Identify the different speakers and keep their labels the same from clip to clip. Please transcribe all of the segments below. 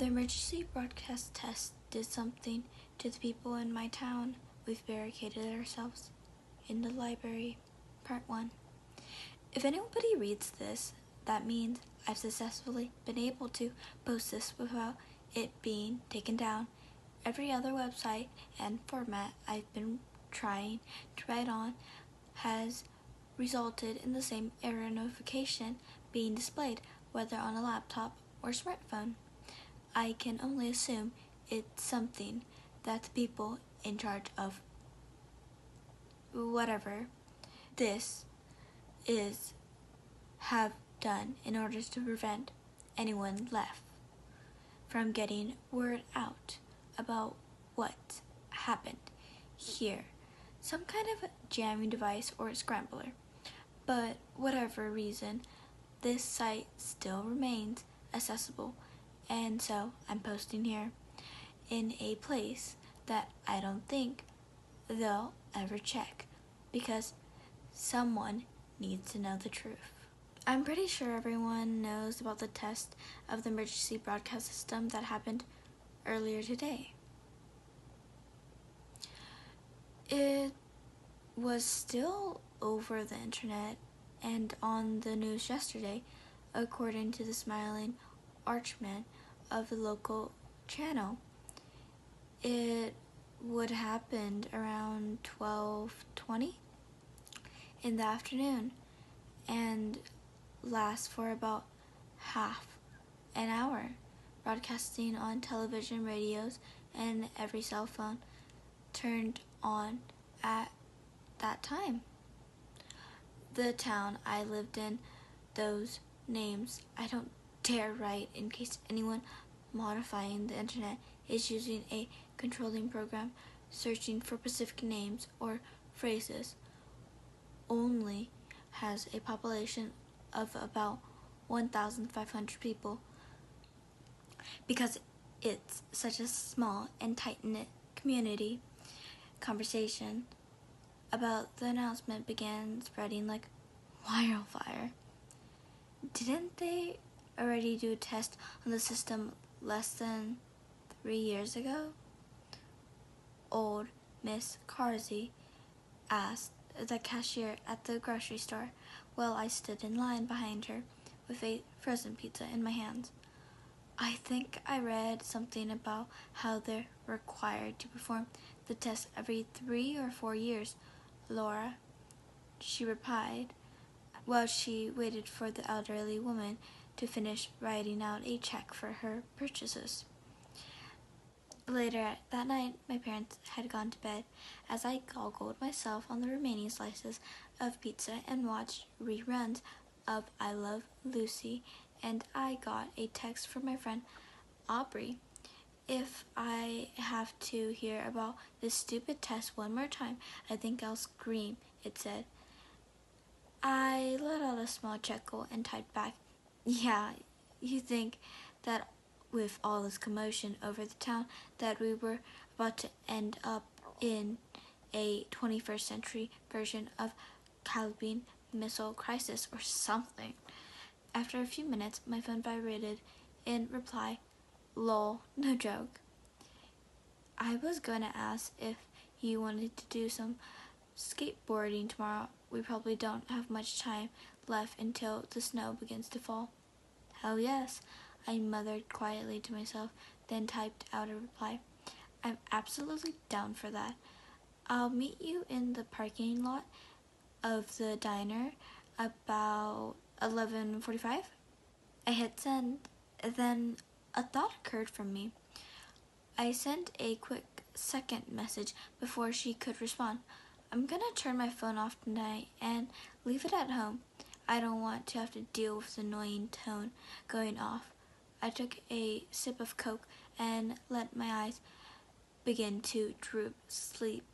Speaker 1: The emergency broadcast test did something to the people in my town. We've barricaded ourselves in the library. Part 1. If anybody reads this, that means I've successfully been able to post this without it being taken down. Every other website and format I've been trying to write on has resulted in the same error notification being displayed, whether on a laptop or smartphone. I can only assume it's something that the people in charge of whatever this is have done in order to prevent anyone left from getting word out about what happened here. Some kind of jamming device or scrambler. But whatever reason, this site still remains accessible, and so I'm posting here in a place that I don't think they'll ever check, because someone needs to know the truth. I'm pretty sure everyone knows about the test of the emergency broadcast system that happened earlier today. It was still over the internet and on the news yesterday, according to the smiling archman of the local channel. It would happen around 12:20 in the afternoon and last for about half an hour, broadcasting on television, radios, and every cell phone turned on at that time. The town I lived in, those names I don't dare write in case anyone modifying the internet is using a controlling program searching for specific names or phrases, only has a population of about 1,500 people. Because it's such a small and tight-knit community, conversation about the announcement began spreading like wildfire. Didn't they already do a test on the system less than 3 years ago? Old Miss Carsey asked the cashier at the grocery store while I stood in line behind her with a frozen pizza in my hands. I think I read something about how they're required to perform the test every 3 or 4 years, Laura, she replied, while she waited for the elderly woman to finish writing out a check for her purchases. Later that night, my parents had gone to bed as I goggled myself on the remaining slices of pizza and watched reruns of I Love Lucy, and I got a text from my friend Aubrey. If I have to hear about this stupid test one more time, I think I'll scream, it said. I let out a small chuckle and typed back, yeah, you think that with all this commotion over the town that we were about to end up in a 21st century version of Caribbean Missile Crisis or something. After a few minutes, my phone vibrated in reply, lol, no joke. I was going to ask if you wanted to do some skateboarding tomorrow. We probably don't have much time left until the snow begins to fall. Hell yes, I muttered quietly to myself, then typed out a reply. I'm absolutely down for that. I'll meet you in the parking lot of the diner about 11:45. I hit send, then a thought occurred from me. I sent a quick second message before she could respond. I'm gonna turn my phone off tonight and leave it at home. I don't want to have to deal with the annoying tone going off. I took a sip of Coke and let my eyes begin to droop. Sleep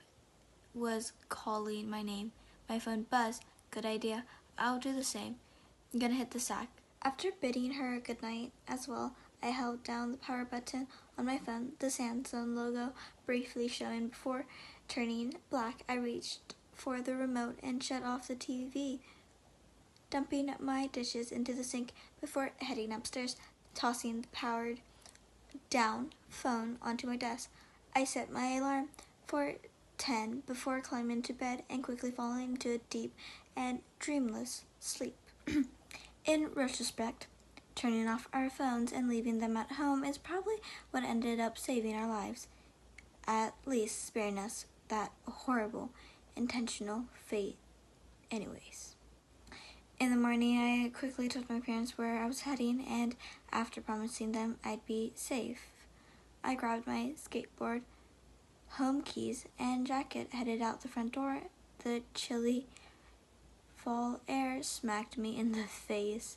Speaker 1: was calling my name. My phone buzzed. Good idea. I'll do the same. I'm gonna hit the sack. After bidding her goodnight as well, I held down the power button on my phone, the Samsung logo briefly showing before turning black. I reached for the remote and shut off the TV, dumping my dishes into the sink before heading upstairs, tossing the powered down, phone onto my desk. I set my alarm for 10 before climbing into bed and quickly falling into a deep and dreamless sleep. In retrospect, turning off our phones and leaving them at home is probably what ended up saving our lives, at least sparing us that horrible, intentional fate anyways. In the morning, I quickly told my parents where I was heading, and after promising them I'd be safe, I grabbed my skateboard, home keys, and jacket, headed out the front door. The chilly fall air smacked me in the face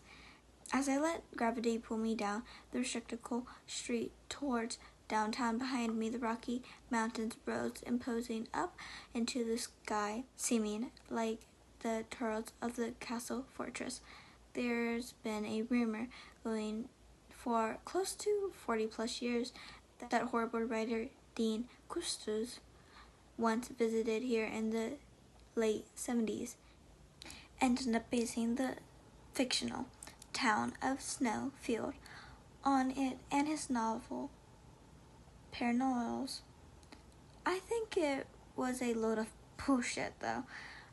Speaker 1: as I let gravity pull me down the restrictable street towards downtown. Behind me, the rocky mountains rose, imposing up into the sky, seeming like the turrets of the castle fortress. There's been a rumor going for close to 40 plus years that horrible writer Dean Custos once visited here in the late 70s and ended up basing the fictional town of Snowfield on it and his novel Paranormals. I think it was a load of bullshit, though.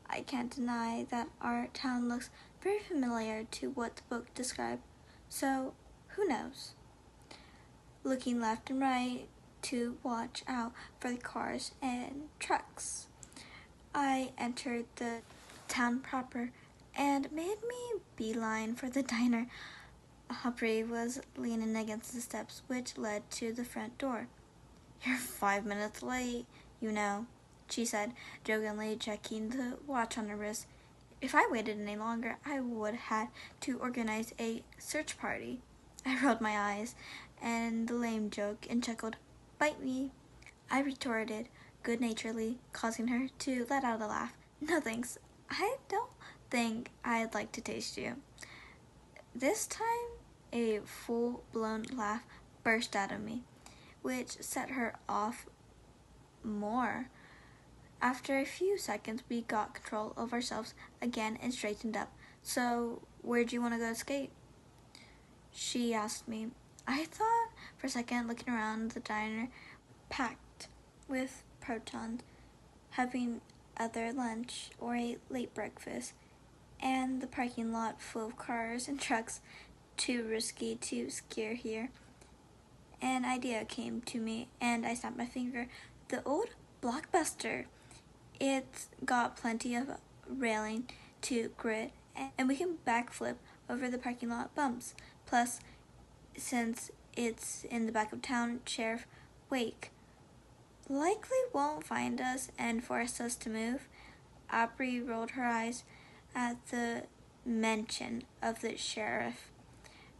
Speaker 1: I can't deny that our town looks very familiar to what the book described, so who knows? Looking left and right to watch out for the cars and trucks, I entered the town proper and made me beeline for the diner. Aubrey was leaning against the steps which led to the front door. "You're 5 minutes late, you know," she said, jokingly checking the watch on her wrist. If I waited any longer, I would have had to organize a search party. I rolled my eyes and the lame joke and chuckled, "Bite me," I retorted good-naturedly, causing her to let out a laugh. "No thanks, I don't think I'd like to taste you." This time, a full-blown laugh burst out of me, which set her off more. After a few seconds, we got control of ourselves again and straightened up. "So, where'd you want to go skate?" she asked me. I thought for a second, looking around the diner, packed with protons, having either lunch or a late breakfast, and the parking lot full of cars and trucks, too risky to scare here. An idea came to me, and I snapped my finger. The old Blockbuster. It's got plenty of railing to grit, and we can backflip over the parking lot bumps. Plus, since it's in the back of town, Sheriff Wake likely won't find us and force us to move. Aubrey rolled her eyes at the mention of the sheriff,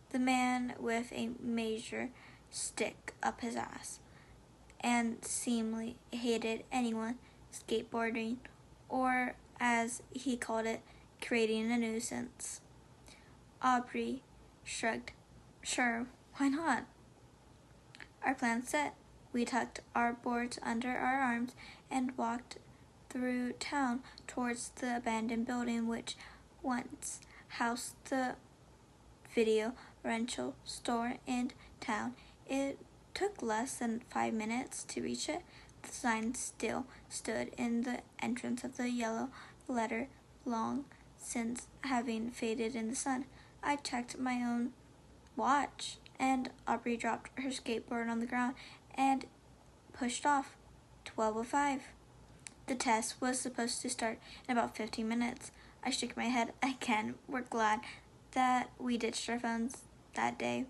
Speaker 1: the man with a major stick up his ass, and seemingly hated anyone skateboarding, or as he called it, creating a nuisance. Aubrey shrugged. "Sure, why not?" Our plan set. We tucked our boards under our arms and walked through town towards the abandoned building which once housed the video rental store in town. It took less than 5 minutes to reach it. The sign still stood in the entrance of the yellow letter, long since having faded in the sun. I checked my own watch, and Aubrey dropped her skateboard on the ground and pushed off. 12:05. The test was supposed to start in about 15 minutes. I shook my head again. We're glad that we ditched our phones that day.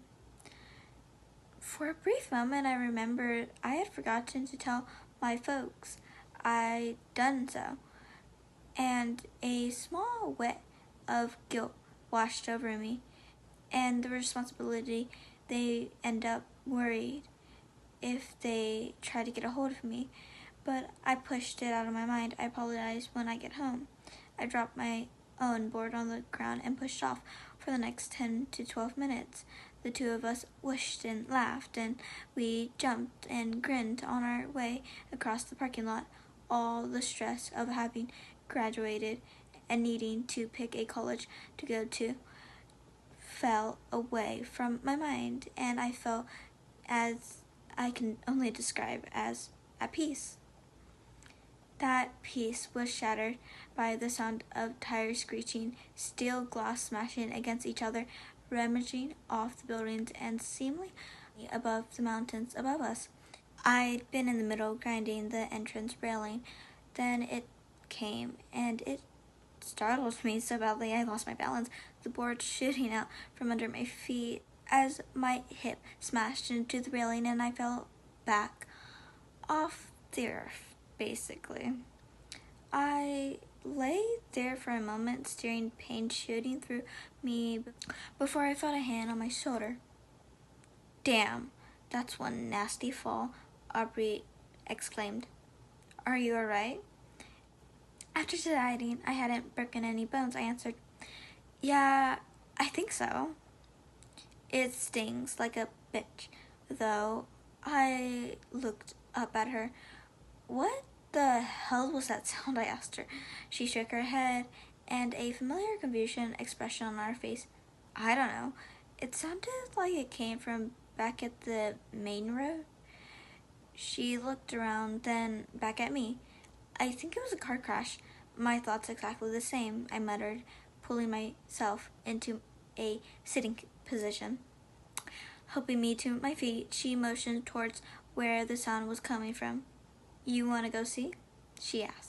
Speaker 1: For a brief moment, I remembered I had forgotten to tell my folks I'd done so, and a small wave of guilt washed over me, and the responsibility they end up worried if they try to get a hold of me, but I pushed it out of my mind. I apologized when I get home. I dropped my own board on the ground and pushed off. For the next 10 to 12 minutes, the two of us whooshed and laughed, and we jumped and grinned on our way across the parking lot. All the stress of having graduated and needing to pick a college to go to fell away from my mind, and I felt as I can only describe as at peace. That peace was shattered by the sound of tires screeching, steel glass smashing against each other, rummaging off the buildings, and seemingly above the mountains above us. I'd been in the middle grinding the entrance railing. Then it came, and it startled me so badly I lost my balance, the board shooting out from under my feet as my hip smashed into the railing and I fell back off the earth, basically. I lay there for a moment, staring, pain shooting through me before I felt a hand on my shoulder. Damn, that's one nasty fall, Aubrey exclaimed. Are you alright? After deciding I hadn't broken any bones, I answered, Yeah, I think so. It stings like a bitch, though. I looked up at her. What the hell was that sound? I asked her. She shook her head, and a familiar confusion expression on her face. I don't know. It sounded like it came from back at the main road. She looked around, then back at me. I think it was a car crash. My thoughts exactly the same, I muttered, pulling myself into a sitting position. Helping me to my feet, she motioned towards where the sound was coming from. You want to go see? She asked.